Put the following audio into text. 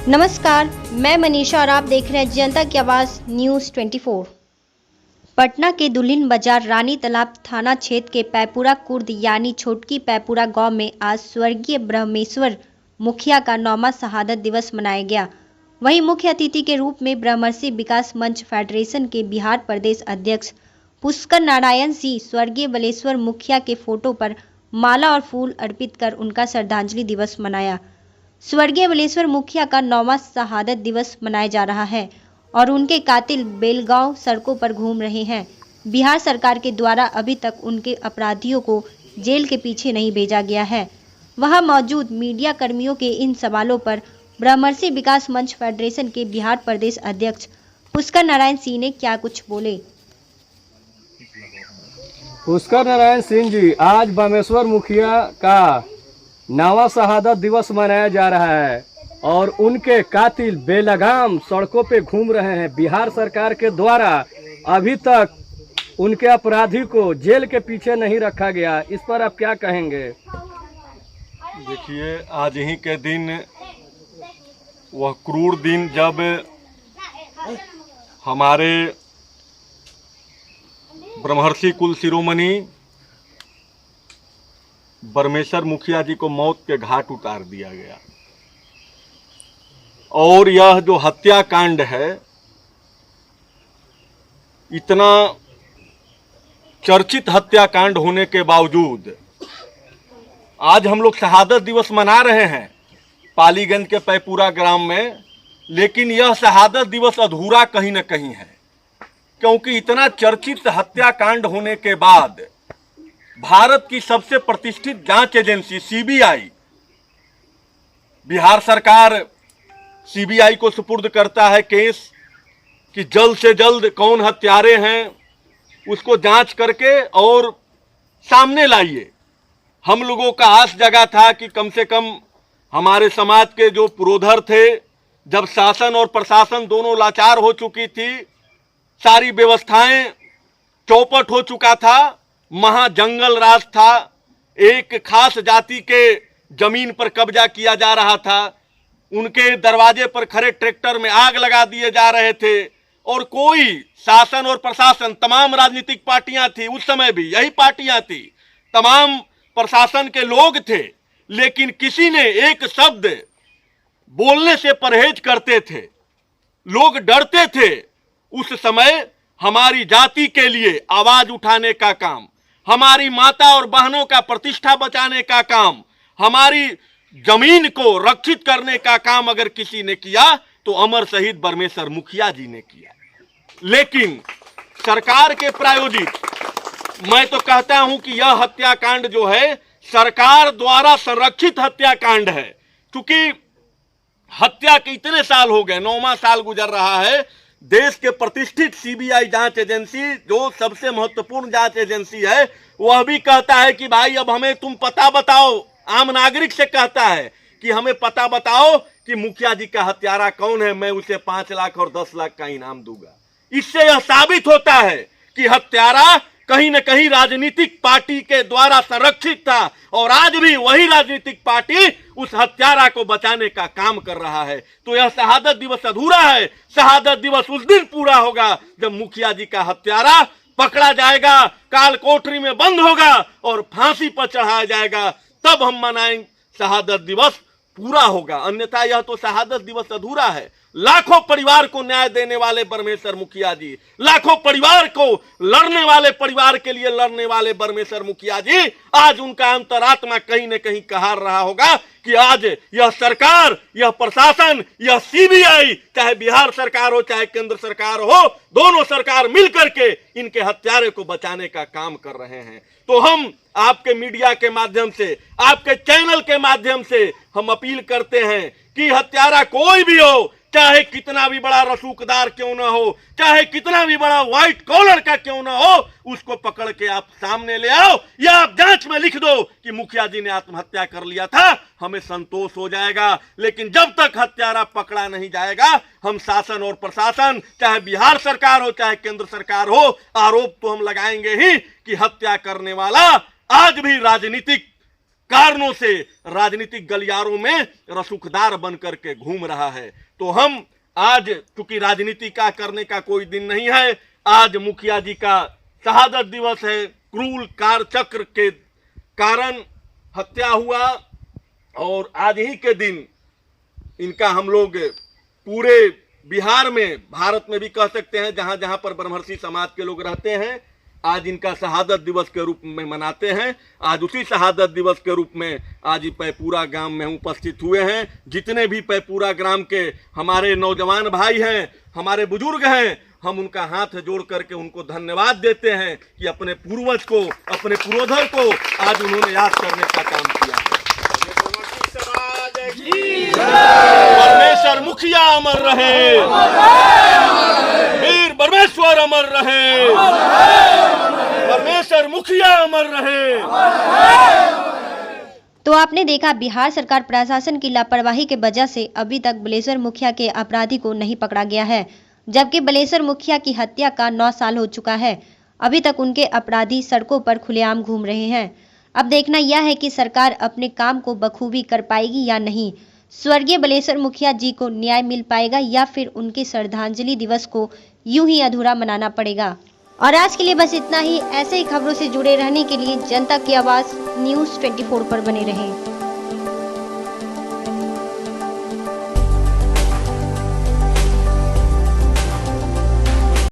नमस्कार, मैं मनीषा और आप देख रहे हैं जनता की आवाज़ न्यूज़ 24। पटना के दुल्हिन बाजार रानी तालाब थाना क्षेत्र के पैपुरा कुर्द यानी छोटकी पैपुरा गांव में आज स्वर्गीय ब्रह्मेश्वर मुखिया का 9वां शहादत दिवस मनाया गया। वहीं मुख्य अतिथि के रूप में ब्रह्मर्षि विकास मंच फेडरेशन के बिहार प्रदेश अध्यक्ष पुष्कर नारायण सिंह स्वर्गीय बलेश्वर मुखिया के फोटो पर माला और फूल अर्पित कर उनका श्रद्धांजलि दिवस मनाया। स्वर्गीय बलेश्वर मुखिया का 9वां शहादत दिवस मनाया जा रहा है और उनके कातिल बेलगांव सड़कों पर घूम रहे हैं। बिहार सरकार के द्वारा अभी तक उनके अपराधियों को जेल के पीछे नहीं भेजा गया है। वहां मौजूद मीडिया कर्मियों के इन सवालों पर ब्रह्मर्षि विकास मंच फेडरेशन के बिहार प्रदेश अध्यक्ष पुष्कर नारायण सिंह ने क्या कुछ बोले। पुष्कर नारायण सिंह जी, आज ब्रह्मेश्वर मुखिया का 9वां शहादत दिवस मनाया जा रहा है और उनके कातिल बेलगाम सड़कों पे घूम रहे हैं। बिहार सरकार के द्वारा अभी तक उनके अपराधी को जेल के पीछे नहीं रखा गया, इस पर आप क्या कहेंगे? देखिए, आज ही के दिन वह क्रूर दिन जब हमारे ब्रह्मर्षि कुल शिरोमणि ब्रह्मेश्वर मुखिया जी को मौत के घाट उतार दिया गया। और यह जो हत्याकांड है, इतना चर्चित हत्याकांड होने के बावजूद आज हम लोग शहादत दिवस मना रहे हैं पालीगंज के पैपुरा ग्राम में, लेकिन यह शहादत दिवस अधूरा कहीं न कहीं है, क्योंकि इतना चर्चित हत्याकांड होने के बाद भारत की सबसे प्रतिष्ठित जांच एजेंसी सीबीआई, बिहार सरकार सीबीआई को सुपुर्द करता है केस कि जल्द से जल्द कौन हत्यारे हैं उसको जांच करके और सामने लाइए। हम लोगों का आस जगा था कि कम से कम हमारे समाज के जो पुरोधर थे, जब शासन और प्रशासन दोनों लाचार हो चुकी थी, सारी व्यवस्थाएं चौपट हो चुका था, महाजंगल राज था, एक खास जाति के जमीन पर कब्जा किया जा रहा था, उनके दरवाजे पर खड़े ट्रैक्टर में आग लगा दिए जा रहे थे और कोई शासन और प्रशासन, तमाम राजनीतिक पार्टियां थी, उस समय भी यही पार्टियां थी, तमाम प्रशासन के लोग थे, लेकिन किसी ने एक शब्द बोलने से परहेज करते थे, लोग डरते थे। उस समय हमारी जाति के लिए आवाज उठाने का काम, हमारी माता और बहनों का प्रतिष्ठा बचाने का काम, हमारी जमीन को रक्षित करने का काम अगर किसी ने किया तो अमर शहीद ब्रह्मेश्वर मुखिया जी ने किया। लेकिन सरकार के प्रायोजित, मैं तो कहता हूं कि यह हत्याकांड जो है सरकार द्वारा संरक्षित हत्याकांड है, क्योंकि हत्या के इतने साल हो गए, 9वां साल गुजर रहा है। देश के प्रतिष्ठित सीबीआई जांच एजेंसी, जो सबसे महत्वपूर्ण जांच एजेंसी है, वह भी कहता है कि भाई अब हमें तुम पता बताओ, आम नागरिक से कहता है कि हमें पता बताओ कि मुखिया जी का हत्यारा कौन है, मैं उसे 5 लाख और 10 लाख का इनाम दूंगा। इससे यह साबित होता है कि हत्यारा कहीं न कहीं राजनीतिक पार्टी के द्वारा संरक्षित था और आज भी वही राजनीतिक पार्टी उस हत्यारा को बचाने का काम कर रहा है। तो यह शहादत दिवस अधूरा है। शहादत दिवस उस दिन पूरा होगा जब मुखिया जी का हत्यारा पकड़ा जाएगा, काल कोठरी में बंद होगा और फांसी पर चढ़ाया जाएगा, तब हम मनाएंगे शहादत दिवस पूरा होगा। अन्यथा यह तो शहादत दिवस अधूरा है। लाखों परिवार को न्याय देने वाले ब्रह्मेश्वर मुखिया जी, लाखों परिवार को लड़ने वाले, परिवार के लिए लड़ने वाले ब्रह्मेश्वर मुखिया जी, आज उनका अंतरात्मा कहीं न कहीं कहार रहा होगा कि आज यह सरकार, यह प्रशासन, यह सीबीआई, चाहे बिहार सरकार हो चाहे केंद्र सरकार हो, दोनों सरकार मिलकर के इनके हत्यारे को बचाने का काम कर रहे हैं। तो हम आपके मीडिया के माध्यम से, आपके चैनल के माध्यम से हम अपील करते हैं कि हत्यारा कोई भी हो, चाहे कितना भी बड़ा रसूखदार क्यों ना हो, चाहे कितना भी बड़ा व्हाइट कॉलर का क्यों ना हो, उसको पकड़ के आप सामने ले आओ या आप जांच में लिख दो कि मुखिया जी ने आत्महत्या कर लिया था, हमें संतोष हो जाएगा। लेकिन जब तक हत्यारा पकड़ा नहीं जाएगा, हम शासन और प्रशासन, चाहे बिहार सरकार हो चाहे केंद्र सरकार हो, आरोप तो हम लगाएंगे ही कि हत्या करने वाला आज भी राजनीतिक कारणों से राजनीतिक गलियारों में रसूखदार बन करके घूम रहा है। तो हम आज, चूंकि राजनीति का करने का कोई दिन नहीं है, आज मुखिया जी का शहादत दिवस है। क्रूर कारचक्र के कारण हत्या हुआ और आज ही के दिन इनका हम लोग पूरे बिहार में, भारत में भी कह सकते हैं, जहां जहां पर ब्रह्मर्षि समाज के लोग रहते हैं, आज इनका शहादत दिवस के रूप में मनाते हैं। आज उसी शहादत दिवस के रूप में आज ही पैपूरा ग्राम में उपस्थित हुए हैं। जितने भी पैपूरा ग्राम के हमारे नौजवान भाई हैं, हमारे बुजुर्ग हैं, हम उनका हाथ जोड़ करके उनको धन्यवाद देते हैं कि अपने पूर्वज को, अपने पुरोधर को आज उन्होंने याद करने का काम किया है। परमेश्वर मुखिया अमर रहे, वीर परमेश्वर अमर रहे, परमेश्वर मुखिया अमर रहे। तो आपने देखा, बिहार सरकार प्रशासन की लापरवाही के वजह से अभी तक बलेश्वर मुखिया के अपराधी को नहीं पकड़ा गया है, जबकि बलेश्वर मुखिया की हत्या का 9 साल हो चुका है। अभी तक उनके अपराधी सड़कों पर खुलेआम घूम रहे हैं। अब देखना यह है कि सरकार अपने काम को बखूबी कर पाएगी या नहीं। स्वर्गीय बलेश्वर मुखिया जी को न्याय मिल पाएगा या फिर उनके श्रद्धांजलि दिवस को यूं ही अधूरा मनाना पड़ेगा। और आज के लिए बस इतना ही। ऐसे ही खबरों से जुड़े रहने के लिए जनता की आवाज़ न्यूज़ 24 पर बने रहें।